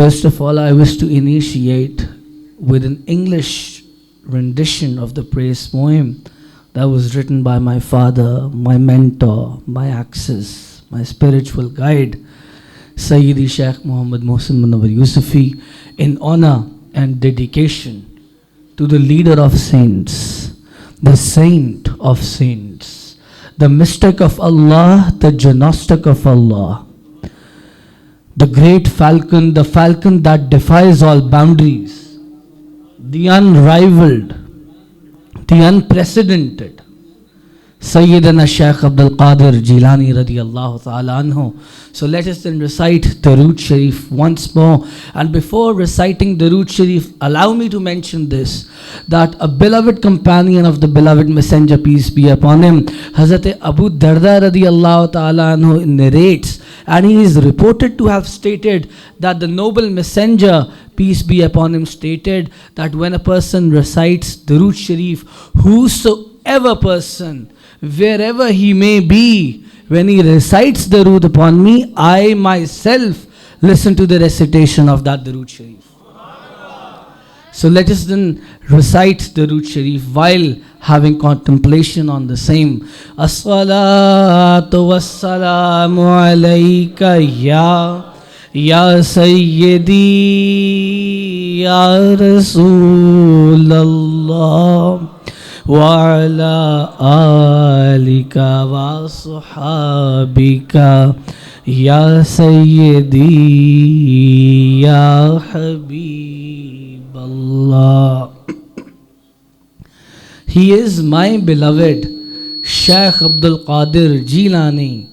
First of all, I wish to initiate with an English rendition of the praise poem that was written by my father, my mentor, my access, my spiritual guide, Sayyidi Shaykh Ahmad Mohsin Mohsini, in honor and dedication to the leader of saints, the saint of saints, the mystic of Allah, the gnostic of Allah, the great falcon, the falcon that defies all boundaries, the unrivaled, the unprecedented, Sayyidina Shaykh Abdul Qadir Jilani radiyallahu ta'ala anhu. So let us then recite Darood Shareef once more. And before reciting Darood Shareef, allow me to mention this, that a beloved companion of the beloved messenger, peace be upon him, Hazrat Abu Darda radiyallahu ta'ala anhu, narrates, and he is reported to have stated that the noble messenger, peace be upon him, stated that when a person recites Darood Shareef, whosoever person, wherever he may be, when he recites Darood upon me, I myself listen to the recitation of that Darood Shareef. So let us then recite Darood Shareef while having contemplation on the same. As-salatu was-salamu alayka ya Sayyidi ya Rasulallah wa ala alika wa sahabika ya Sayyidi ya Habiballah. He is my beloved Shaykh Abdul Qadir Jilani.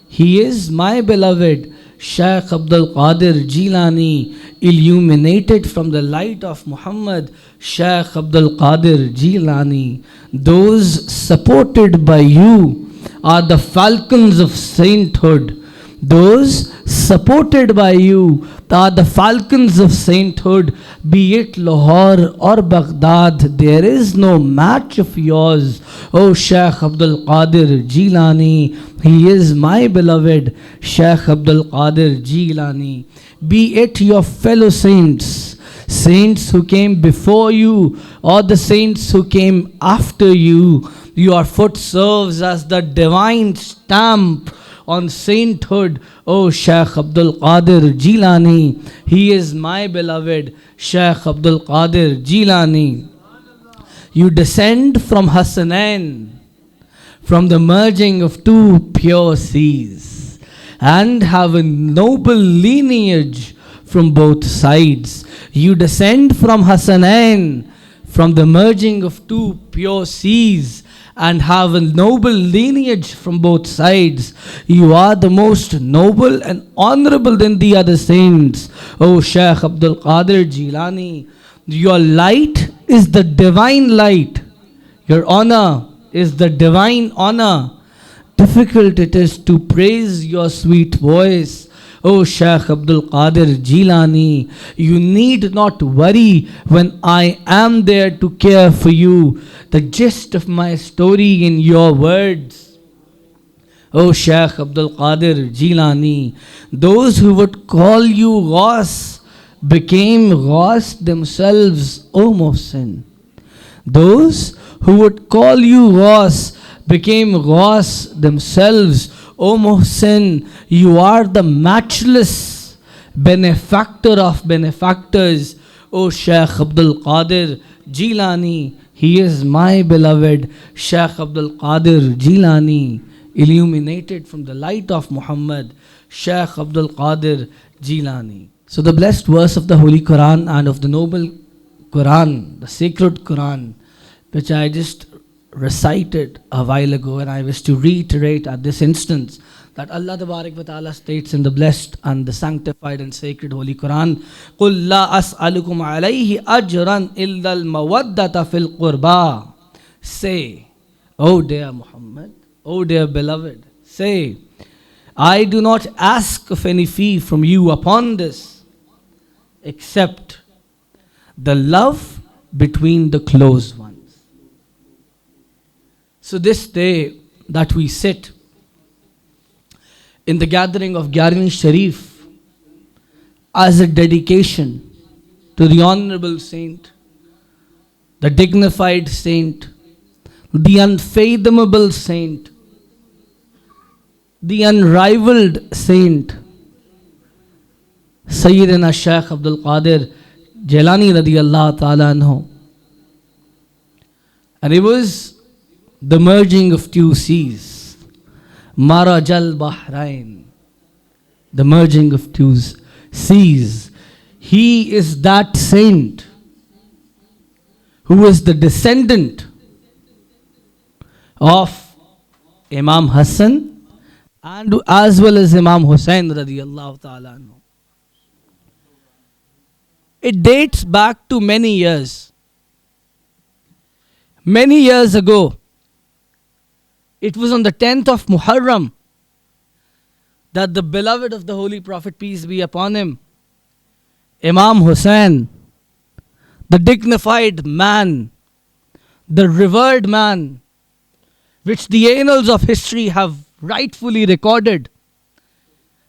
He is my beloved Shaykh Abdul Qadir Jilani, illuminated from the light of Muhammad, Shaykh Abdul Qadir Jilani. Those supported by you are the falcons of sainthood. Those supported by you are the falcons of sainthood. Be it Lahore or Baghdad, there is no match of yours, O Shaykh Abdul Qadir Jilani. He is my beloved Shaykh Abdul Qadir Jilani. Be it your fellow saints, saints who came before you or the saints who came after you, your foot serves as the divine stamp on sainthood, O Shaykh Abdul Qadir Jilani. He is my beloved Shaykh Abdul Qadir Jilani. You descend from Hasanain, from the merging of two pure seas, and have a noble lineage from both sides. You descend from Hasanain, from the merging of two pure seas, and have a noble lineage from both sides. You are the most noble and honorable than the other saints, O Shaykh Abdul Qadir Jilani. Your light is the divine light. Your honor is the divine honor. Difficult it is to praise your sweet voice, O Shaykh Abdul Qadir Jilani. You need not worry when I am there to care for you. The gist of my story in your words, O Shaykh Abdul Qadir Jilani. Those who would call you Ghaus became Ghaus themselves, O Mohsin. Those who would call you Ghaus became Ghaus themselves, O Mohsin. You are the matchless benefactor of benefactors, O Shaykh Abdul Qadir Jilani. He is my beloved Shaykh Abdul Qadir Jilani, illuminated from the light of Muhammad, Shaykh Abdul Qadir Jilani. So the blessed verse of the Holy Quran and of the noble Quran, the sacred Quran, which I just recited a while ago, and I wish to reiterate at this instance, that Allah Tabarak wa Ta'ala states in the blessed and the sanctified and sacred Holy Quran, قُلْ لَا أَسْأَلُكُمْ عَلَيْهِ أَجْرًا إِلَّا الْمَوَدَّةَ فِي الْقُرْبَى. Say, O dear Muhammad, O dear beloved, say, I do not ask of any fee from you upon this, except the love between the close ones. So this day that we sit in the gathering of YAreen Shareef, as a dedication to the Honorable Saint, the dignified Saint, the unfathomable Saint, the unrivaled Saint, Sayyidina Shaykh Abdul Qadir Jilani radiyallahu ta'ala anhu. And it was the merging of two seas, Marajal Bahrain, the merging of two seas. He is that saint who is the descendant of Imam Hassan and as well as Imam Hussain radiyallahu ta'ala anhu. It dates back to many years. Many years ago, it was on the 10th of Muharram that the beloved of the Holy Prophet, peace be upon him, Imam Hussain, the dignified man, the revered man, which the annals of history have rightfully recorded,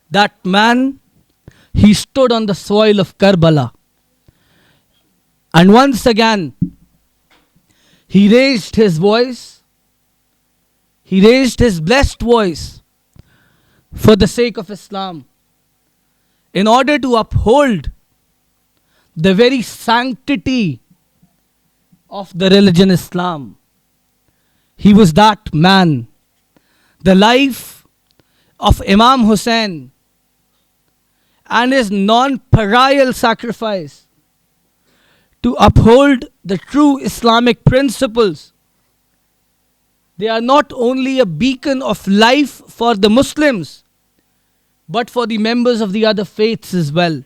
that man, he stood on the soil of Karbala. And once again, he raised his voice, he raised his blessed voice for the sake of Islam, in order to uphold the very sanctity of the religion Islam. He was that man. The life of Imam Hussain and his non-parial sacrifice to uphold the true Islamic principles. They are not only a beacon of life for the Muslims, but for the members of the other faiths as well.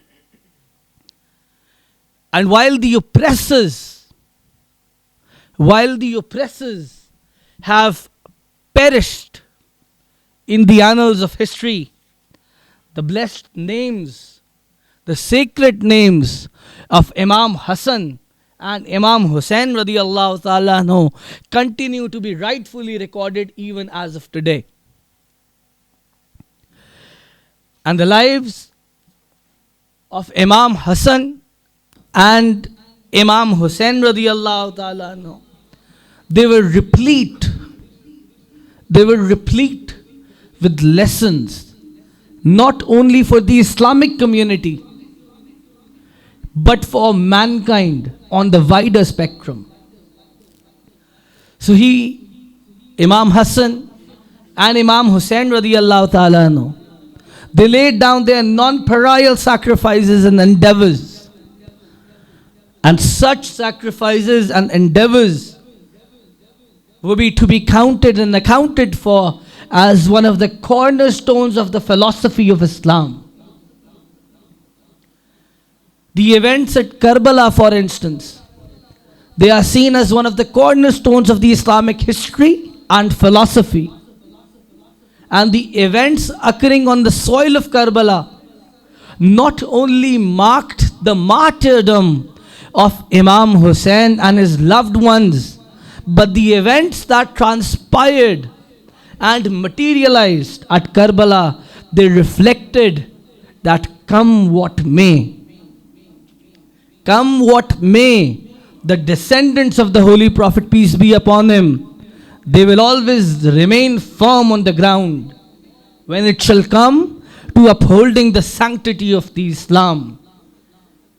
And while the oppressors have perished in the annals of history, the blessed names, the sacred names of Imam Hassan and Imam Hussain radiyallahu ta'ala anhu continue to be rightfully recorded even as of today. And the lives of Imam Hassan and Imam Hussain radiyallahu ta'ala anhu, they were replete with lessons, not only for the Islamic community, but for mankind on the wider spectrum. So Imam Hassan and Imam Hussain radiyallahu ta'ala anhu, they laid down their non-parial sacrifices and endeavors. And such sacrifices and endeavors will be to be counted and accounted for as one of the cornerstones of the philosophy of Islam. The events at Karbala, for instance, they are seen as one of the cornerstones of the Islamic history and philosophy. And the events occurring on the soil of Karbala not only marked the martyrdom of Imam Hussain and his loved ones, but the events that transpired and materialized at Karbala, they reflected that come what may, the descendants of the Holy Prophet, peace be upon him, they will always remain firm on the ground when it shall come to upholding the sanctity of the Islam.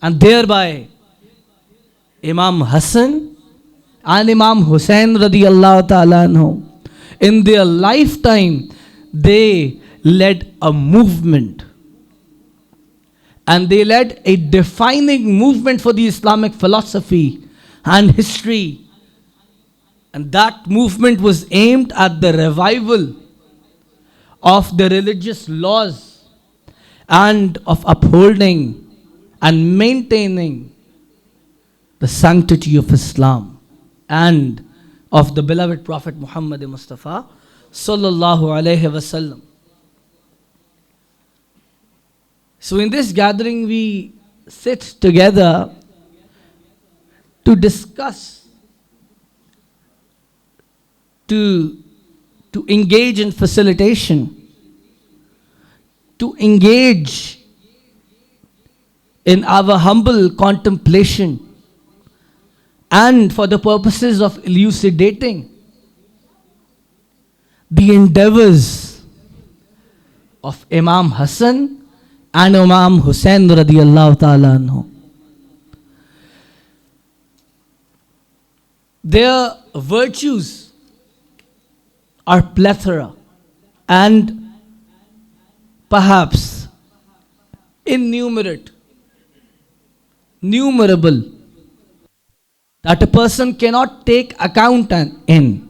And thereby, Imam Hassan and Imam Hussain radiyallahu ta'ala anhu, in their lifetime, they led a movement. And they led a defining movement for the Islamic philosophy and history. And that movement was aimed at the revival of the religious laws and of upholding and maintaining the sanctity of Islam and of the beloved Prophet Muhammad Mustafa sallallahu alaihi wasallam. So in this gathering we sit together to discuss, to engage in facilitation, to engage in our humble contemplation and for the purposes of elucidating the endeavors of Imam Hassan and Imam Hussain radiyallahu ta'ala anhu. Their virtues are plethora and perhaps innumerable, that a person cannot take account in.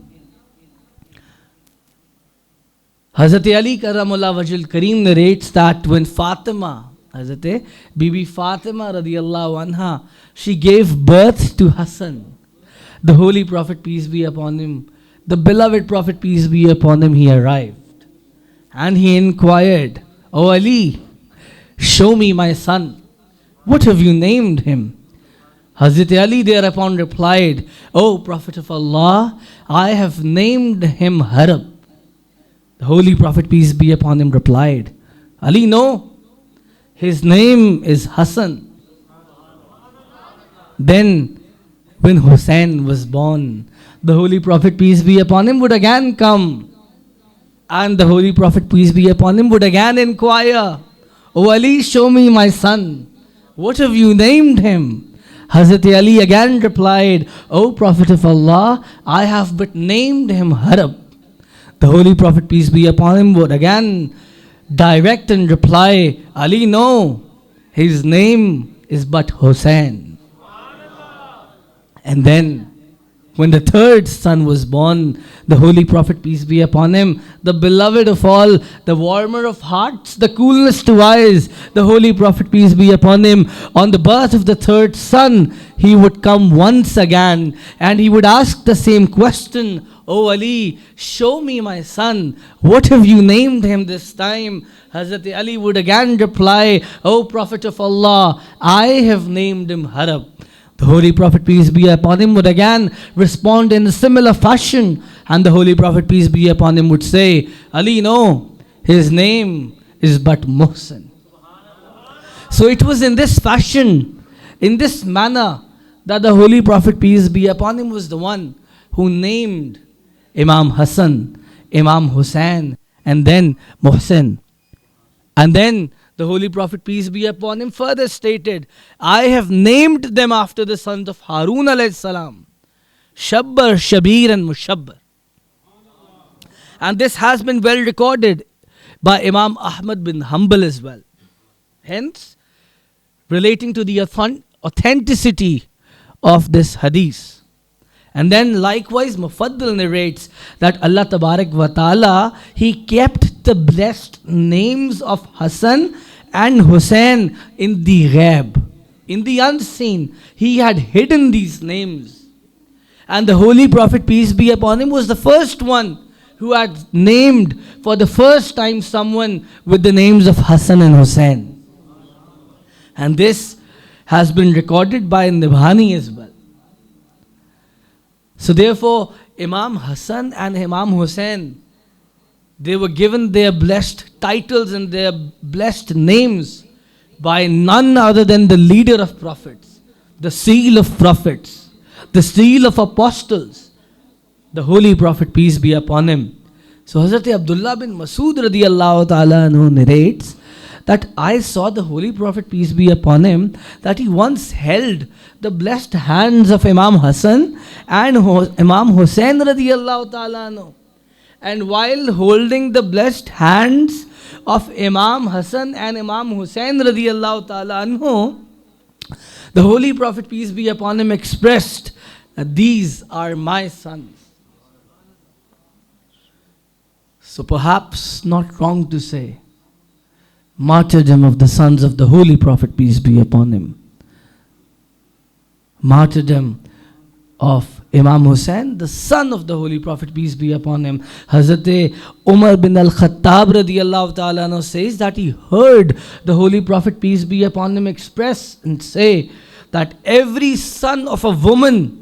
Hazrat Ali Karamullah Wajhul Kareem narrates that when Fatima, Hazrat Bibi Fatima radiyallahu anha, she gave birth to Hassan, the Holy Prophet, peace be upon him, the beloved Prophet, peace be upon him, he arrived. And he inquired, "O Ali, show me my son. What have you named him?" Hazrat Ali thereupon replied, "O Prophet of Allah, I have named him Harab." The Holy Prophet, peace be upon him, replied, "Ali, no, his name is Hassan." Then, when Hussein was born, the Holy Prophet, peace be upon him, would again come. And the Holy Prophet, peace be upon him, would again inquire, "O Ali, show me my son. What have you named him?" Hazrat Ali again replied, "O Prophet of Allah, I have but named him Harab." The Holy Prophet, peace be upon him, would again direct and reply, "Ali, no, his name is but Hussein." And then, when the third son was born, the Holy Prophet, peace be upon him, the beloved of all, the warmer of hearts, the coolness to eyes, the Holy Prophet, peace be upon him, on the birth of the third son, he would come once again and he would ask the same question, "O Ali, show me my son. What have you named him this time?" Hazrat Ali would again reply, "O Prophet of Allah, I have named him Harab." The Holy Prophet, peace be upon him, would again respond in a similar fashion. And the Holy Prophet, peace be upon him, would say, "Ali, no, his name is but Mohsin." So it was in this fashion, in this manner, that the Holy Prophet, peace be upon him, was the one who named Imam Hassan, Imam Hussain, and then Mohsin. And then the Holy Prophet, peace be upon him, further stated, "I have named them after the sons of Harun alayhi salam, Shabbar, Shabir and Mushabbar." And this has been well recorded by Imam Ahmad bin Hanbal as well. Hence, relating to the authenticity of this hadith. And then likewise Mufaddal narrates that Allah Tabarak wa Ta'ala, He kept the blessed names of Hassan and Hussein in the ghaib, in the unseen. He had hidden these names. And the Holy Prophet, peace be upon him, was the first one who had named for the first time someone with the names of Hassan and Hussein. And this has been recorded by Nibhani as well. So therefore, Imam Hassan and Imam Hussein, they were given their blessed titles and their blessed names by none other than the leader of prophets, the seal of prophets, the seal of apostles, the Holy Prophet, peace be upon him. So Hazrat Abdullah bin Masud radiyallahu ta'ala anhu narrates that I saw the Holy Prophet, peace be upon him, that he once held the blessed hands of Imam Hassan and Imam Hussain radiyallahu ta'ala anhu. And while holding the blessed hands of Imam Hassan and Imam Hussain radiyallahu ta'ala anhu, the Holy Prophet, peace be upon him, expressed that these are my sons. So perhaps not wrong to say, martyrdom of the sons of the Holy Prophet, peace be upon him. Martyrdom of Imam Hussain, the son of the Holy Prophet, peace be upon him. Hazrat Umar bin Al-Khattab radiyallahu ta'ala anhu says that he heard the Holy Prophet, peace be upon him, express and say that every son of a woman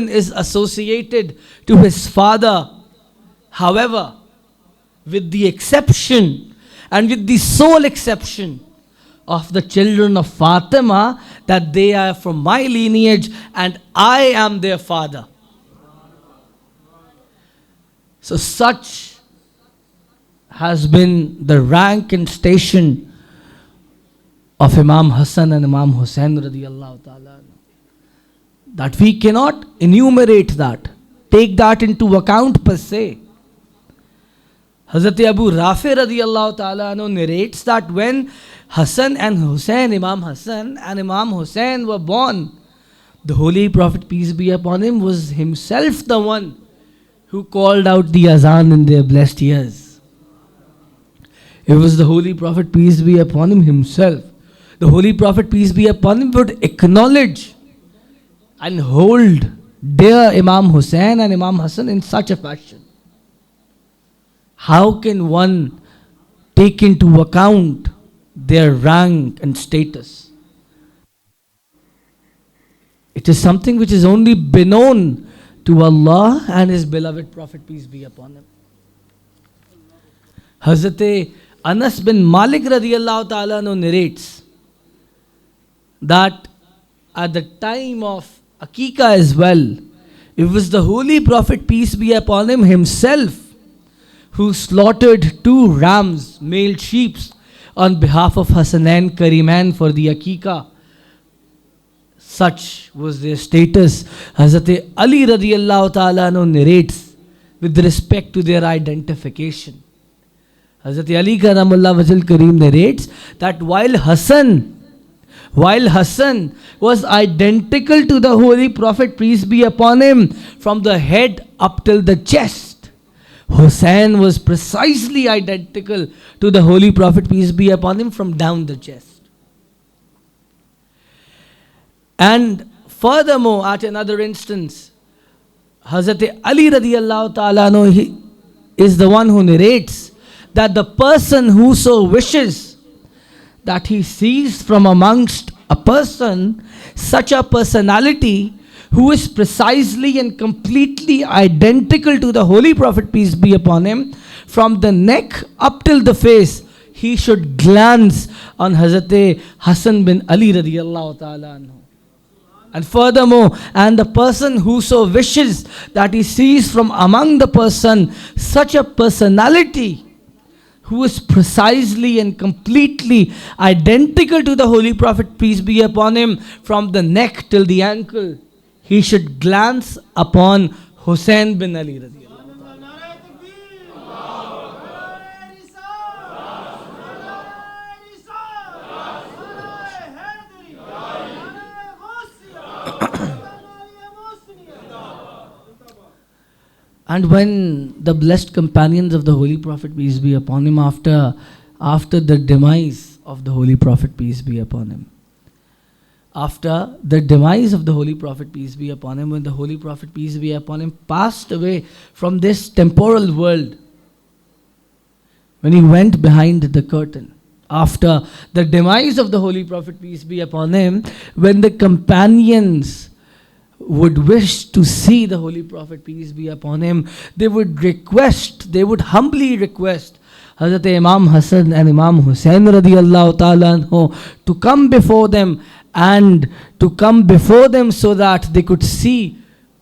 is associated to his father. However, with the exception and with the sole exception of the children of Fatima, that they are from my lineage and I am their father. So such has been the rank and station of Imam Hassan and Imam Hussain radiyallahu ta'ala, that we cannot enumerate that, take that into account per se. Hazrat Abu Rafi radiyallahu ta'ala narrates that when Hassan and Hussain, Imam Hassan and Imam Hussain were born, the Holy Prophet, peace be upon him, was himself the one who called out the azan in their blessed ears. It was the Holy Prophet, peace be upon him, himself. The Holy Prophet, peace be upon him, would acknowledge and hold dear Imam Hussain and Imam Hassan in such a fashion. How can one take into account their rank and status? It is something which is only beknown to Allah and His beloved Prophet, peace be upon him. Hazrat Anas bin Malik radiyallahu ta'ala narrates that at the time of Akika as well, it was the Holy Prophet, peace be upon him, himself who slaughtered 2 rams, male sheep, on behalf of Hassanain Karimain for the Akika. Such was their status. Hazrat Ali radiyallahu ta'ala narrates with respect to their identification. Hazrat Ali karamullah wajal kareem narrates that while Hassan was identical to the Holy Prophet, peace be upon him, from the head up till the chest, Hussain was precisely identical to the Holy Prophet, peace be upon him, from down the chest. And furthermore, at another instance, Hazrat Ali radiyallahu ta'ala he is the one who narrates that the person whoso wishes that he sees from amongst a person such a personality who is precisely and completely identical to the Holy Prophet, peace be upon him, from the neck up till the face, he should glance on Hazrat Hassan bin Ali radiyallahu ta'ala anhu. And furthermore, and the person whoso wishes that he sees from among the person such a personality who is precisely and completely identical to the Holy Prophet, peace be upon him, from the neck till the ankle, he should glance upon Hussain bin Ali radiyallahu. And when the blessed companions of the Holy Prophet, peace be upon him, after the demise of the Holy Prophet, peace be upon him, after the demise of the Holy Prophet, peace be upon him, when the Holy Prophet, peace be upon him, passed away from this temporal world, when he went behind the curtain, after the demise of the Holy Prophet, peace be upon him, when the companions would wish to see the Holy Prophet, peace be upon him, they would humbly request Hazrat Imam Hassan and Imam Hussain radiyallahu ta'ala anhu to come before them, and to come before them so that they could see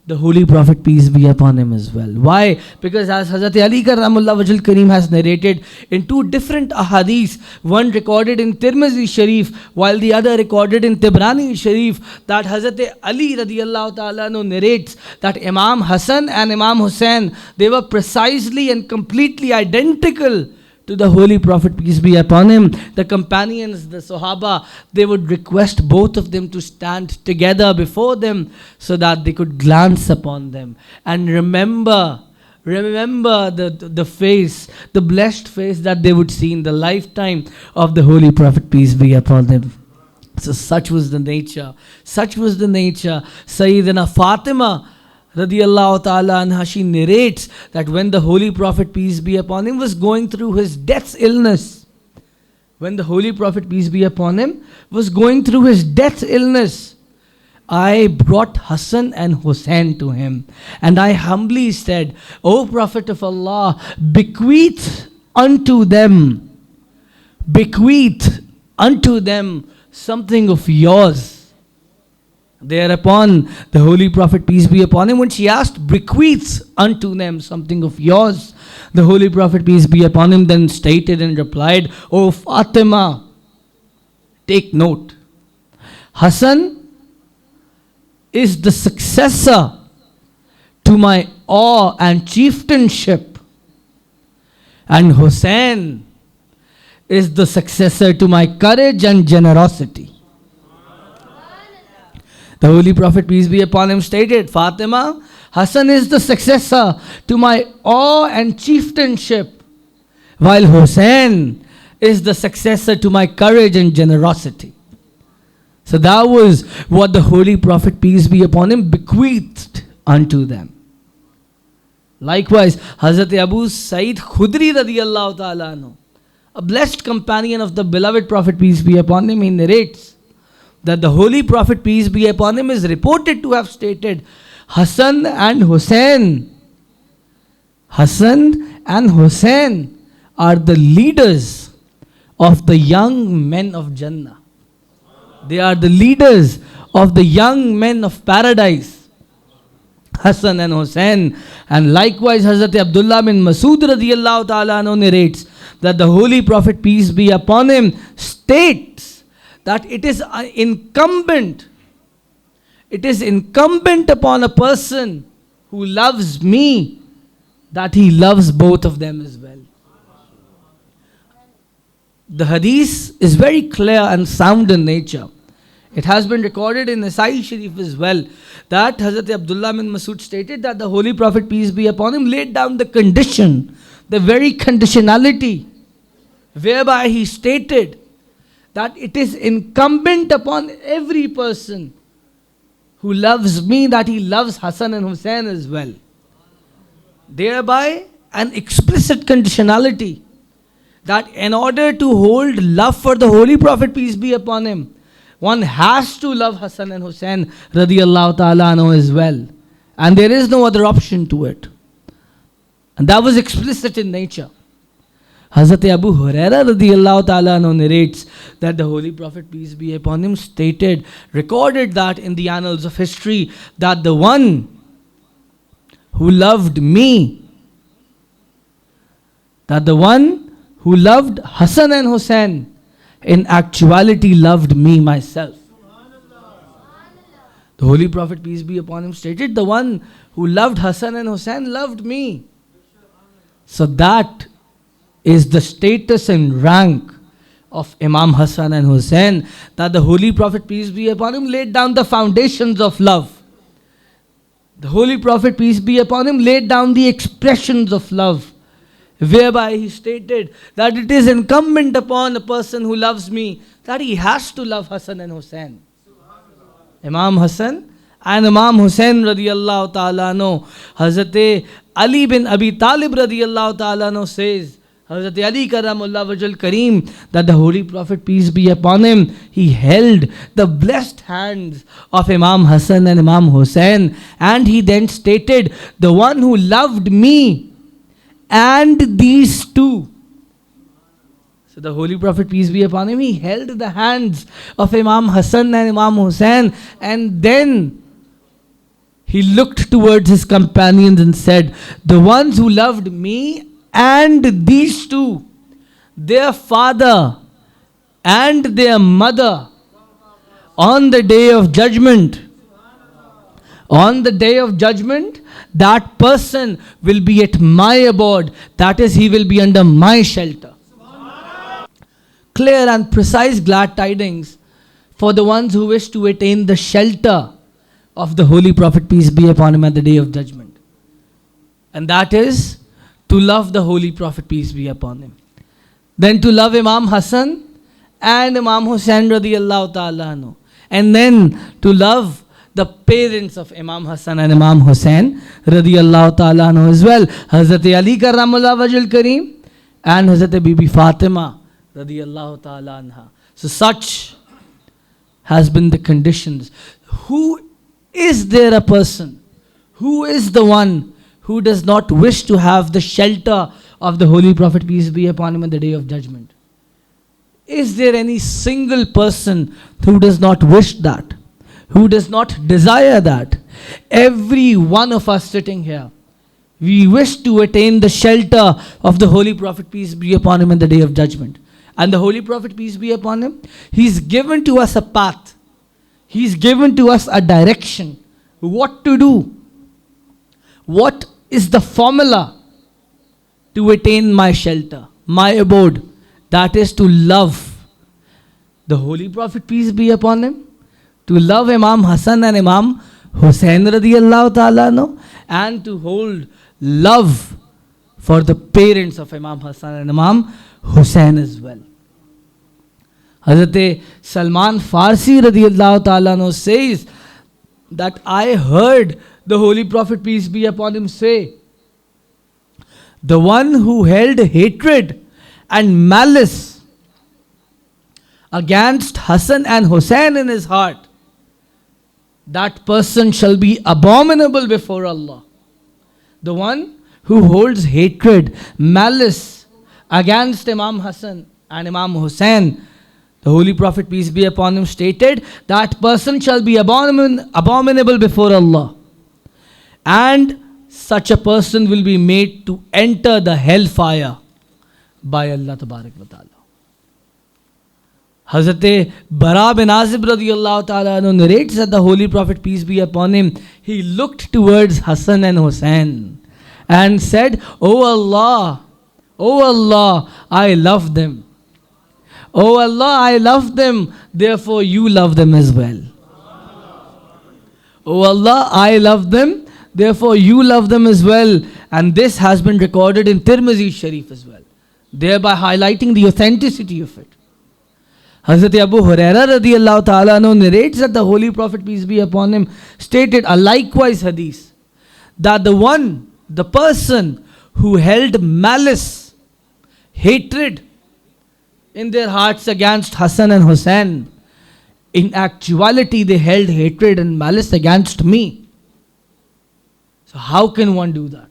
the Holy Prophet, peace be upon him as well. Why? Because as Hazrat Ali karamullah wajal kareem has narrated in 2 different ahadith, one recorded in Tirmizi Sharif while the other recorded in Tibrani Sharif, that Hazrat Ali radiyallahu ta'ala narrates that Imam Hassan and Imam Hussain, they were precisely and completely identical to the Holy Prophet, peace be upon him. The companions, the Sahaba, they would request both of them to stand together before them so that they could glance upon them and remember the face, the blessed face that they would see in the lifetime of the Holy Prophet, peace be upon him. So such was the nature. Sayyidina Fatima radiyallahu ta'ala anha, she narrates that when the Holy Prophet, peace be upon him, was going through his death's illness, when the Holy Prophet, peace be upon him, was going through his death's illness, I brought Hassan and Hussain to him, and I humbly said, O Prophet of Allah, bequeath unto them bequeath unto them something of yours. Thereupon, the Holy Prophet, peace be upon him, when she asked, bequeaths unto them something of yours, the Holy Prophet, peace be upon him, then stated and replied, O Fatima, take note. Hassan is the successor to my awe and chieftainship, and Hussein is the successor to my courage and generosity. The Holy Prophet, peace be upon him, stated, Fatima, Hassan is the successor to my awe and chieftainship, while Hussein is the successor to my courage and generosity. So that was what the Holy Prophet, peace be upon him, bequeathed unto them. Likewise, Hazrat Abu Sa'id Khudri radiyallahu ta'ala anhu, a blessed companion of the beloved Prophet, peace be upon him, he narrates that the Holy Prophet, peace be upon him, is reported to have stated, Hassan and Hussein are the leaders of the young men of Jannah. They are the leaders of the young men of paradise. Hassan and Hussein. And likewise, Hazrat Abdullah bin Masud radiyallahu ta'ala anhu narrates that the Holy Prophet, peace be upon him, states that it is incumbent upon a person who loves me that he loves both of them as well. The hadith is very clear and sound in nature. It has been recorded in Nasai Sharif as well that Hazrat Abdullah bin Masud stated that the Holy Prophet, peace be upon him, laid down the condition, the very conditionality, whereby he stated that it is incumbent upon every person who loves me that he loves Hassan and Hussein as well. Thereby an explicit conditionality that in order to hold love for the Holy Prophet, peace be upon him, one has to love Hassan and Hussein radiyallahu ta'ala anhu as well. And there is no other option to it. And that was explicit in nature. Hazrat Abu Huraira radiyallahu ta'ala anhu narrates that the Holy Prophet, peace be upon him, recorded that in the annals of history, that the one who loved me, that the one who loved Hassan and Hussein, in actuality loved me myself. The Holy Prophet, peace be upon him, stated, the one who loved Hassan and Hussein loved me. So that is the status and rank of Imam Hassan and Hussein, that the Holy Prophet, peace be upon him, laid down the foundations of love. The Holy Prophet, peace be upon him, laid down the expressions of love, whereby he stated that it is incumbent upon a person who loves me that he has to love Hassan and Hussein. Imam Hassan and Imam Hussein radiyallahu ta'ala anhu, Hazrat Ali bin Abi Talib radiyallahu ta'ala anhu says, Hazrat Ali karamullah wajal kareem, that the Holy Prophet, peace be upon him, he held the blessed hands of Imam Hassan and Imam Hussein, and he then stated, the one who loved me and these two. So the Holy Prophet, peace be upon him, he held the hands of Imam Hassan and Imam Hussein, and then he looked towards his companions and said, the ones who loved me and these two, their father and their mother, on the day of judgment, that person will be at my abode, that is, he will be under my shelter. Clear and precise glad tidings for the ones who wish to attain the shelter of the Holy Prophet, peace be upon him, at the day of judgment. And that is to love the Holy Prophet, peace be upon him. Then to love Imam Hassan and Imam Hussein radiyallahu ta'ala anhu. And then to love the parents of Imam Hassan and Imam Hussein radiyallahu ta'ala anhu as well. Hazrat Ali karamullah wajal kareem and Hazrat Bibi Fatima radiyallahu ta'ala anha. So such has been the conditions. Who is there a person? Who is the one who does not wish to have the shelter of the Holy Prophet, peace be upon him, on the day of judgment? Is there any single person who does not wish that? Who does not desire that? Every one of us sitting here, we wish to attain the shelter of the Holy Prophet, peace be upon him, in the day of judgment. And the Holy Prophet, peace be upon him, he's given to us a path. He's given to us a direction. What to do? What is the formula to attain my shelter, my abode? That is to love the Holy Prophet, peace be upon him, to love Imam Hassan and Imam Hussain radiyallahu ta'ala anhu, and to hold love for the parents of Imam Hassan and Imam Hussain as well. Hazrat Salman Farsi radiyallahu ta'ala anhu says that I heard the Holy Prophet, peace be upon him, say, the one who held hatred and malice against Hassan and Hussain in his heart, that person shall be abominable before Allah. The one who holds hatred, malice against Imam Hassan and Imam Hussain, the Holy Prophet, peace be upon him, stated, that person shall be abominable before Allah. And such a person will be made to enter the hellfire by Allah Tabarak wa Ta'ala. Hazrat Bara bin Azib radiyallahu ta'ala narrates that the Holy Prophet, peace be upon him, he looked towards Hassan and Hussain and said, O Allah, I love them. O Allah, I love them, therefore you love them as well. O Allah, I love them, therefore you love them as well. And this has been recorded in Tirmidhi Sharif as well, thereby highlighting the authenticity of it. Hazrat Abu Huraira radiyallahu ta'ala narrates that the Holy Prophet, peace be upon him, stated a likewise hadith, that the person who held malice, hatred in their hearts against Hassan and Hussain, in actuality they held hatred and malice against me. So how can one do that?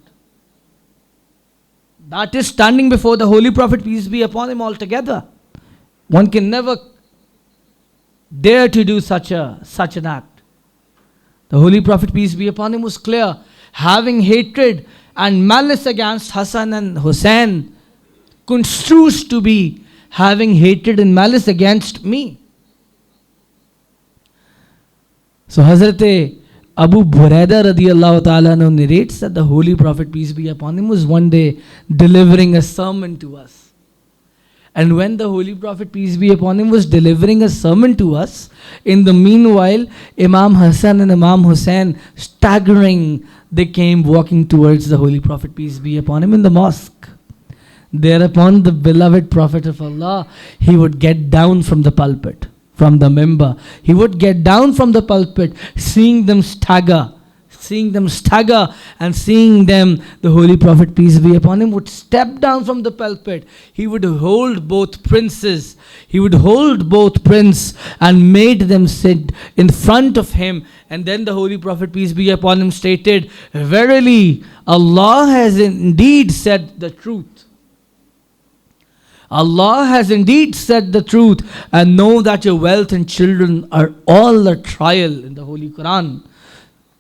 That is standing before the Holy Prophet, peace be upon him, altogether. One can never dare to do such an act. The Holy Prophet, peace be upon him, was clear. Having hatred and malice against Hassan and Hussain construes to be having hatred and malice against me. So Hazrat Abu Buraida radiyallahu ta'ala narrates that the Holy Prophet, peace be upon him, was one day delivering a sermon to us. And when the Holy Prophet, peace be upon him, was delivering a sermon to us, in the meanwhile, Imam Hassan and Imam Hussain, staggering, they came walking towards the Holy Prophet, peace be upon him, in the mosque. Thereupon the beloved Prophet of Allah, he would get down from the pulpit, from the mimbar. He would get down from the pulpit, seeing them stagger, and seeing them, the Holy Prophet, peace be upon him, would step down from the pulpit. He would hold both princes. He would hold both prince and made them sit in front of him. And then the Holy Prophet, peace be upon him, stated, verily, Allah has indeed said the truth. Allah has indeed said the truth, and know that your wealth and children are all a trial, in the Holy Quran.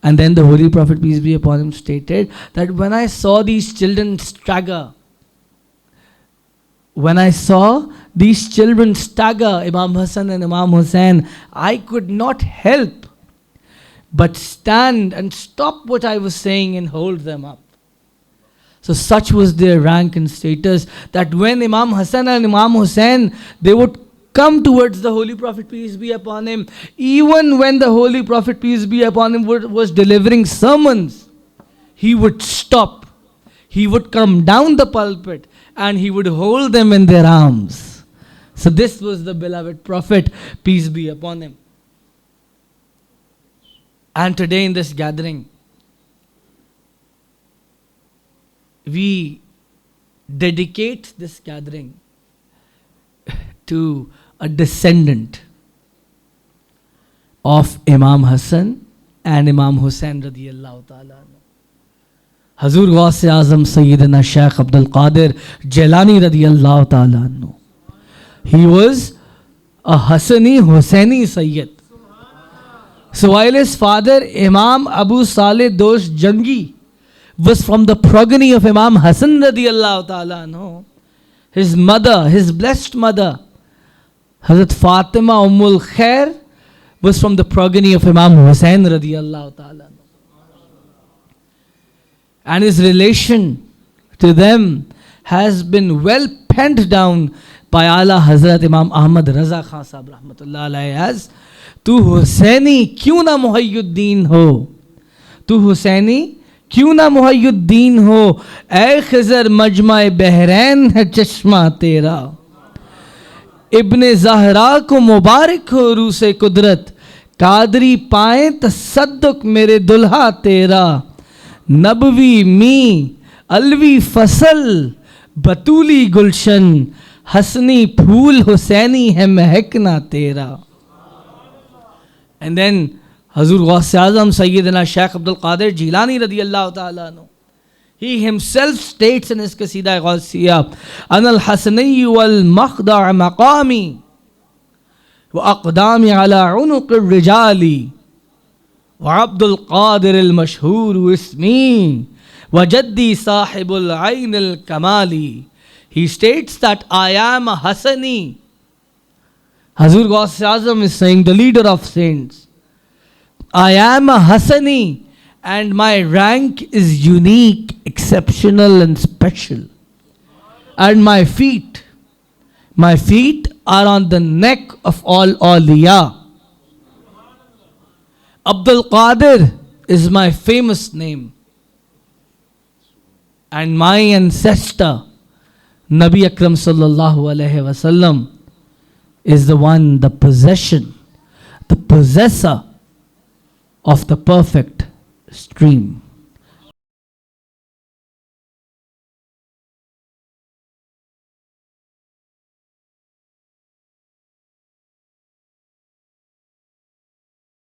And then the Holy Prophet, peace be upon him, stated that when I saw these children stagger, Imam Hassan and Imam Hussain, I could not help but stand and stop what I was saying and hold them up. So such was their rank and status, that when Imam Hassan and Imam Hussain, they would come towards the Holy Prophet, peace be upon him, even when the Holy Prophet, peace be upon him, was delivering sermons, he would stop. He would come down the pulpit and he would hold them in their arms. So this was the beloved Prophet, peace be upon him. And today in this gathering, we dedicate this gathering to a descendant of Imam Hassan and Imam Hussain radiyallahu ta'ala. Hazur Ghaus-e Azam Sayyidina Shaykh Abdul Qadir Jilani radiyallahu ta'ala. He was a Hassani Hussaini Sayyid. So while his father Imam Abu Saleh Dosh Jangi was from the progeny of Imam Hassan radiyallahu ta'ala anhu, his mother, his blessed mother, Hazrat Fatima Ummul Khair, was from the progeny of Imam Hussain radiyallahu ta'ala anhu. And his relation to them has been well penned down by Ala Hazrat Imam Ahmad Raza Khan Sahab rahmatullah alayhi as Tu Hussaini kyun na Muhayyuddin ho, Tu Hussaini क्यों ना मुहय्युद्दीन हो, ऐ खिज़र मजमा बहरैन है चश्मा तेरा, इब्ने ज़हरा को मुबारक हो रूसे कुदरत, कादरी पाए तसद्दुक मेरे दुल्हा तेरा, नबवी मी अलवी फसल बतूली गुलशन, हसनी फूल हुसैनी है महकना तेरा. And then Hazur Ghaus Azam Sayyidina Shaykh Abdul Qadir Jilani radiyallahu ta'ala anhu, he himself states in his Qasida Ghausiyya, Ana al-Hasani wal makhda' maqami wa aqdami ala unuq al-rijali wa Abdul Qadir al-mashhur ismi wa jaddi sahibul ayn al-kamali. He states that I am a Hasani. Hazur Ghaus Azam is saying, the leader of saints, I am a Hassani and my rank is unique, exceptional and special. And my feet are on the neck of all awliya. Abdul Qadir is my famous name. And my ancestor, Nabi Akram sallallahu alayhi wasallam, is the one, the possessor of the perfect stream.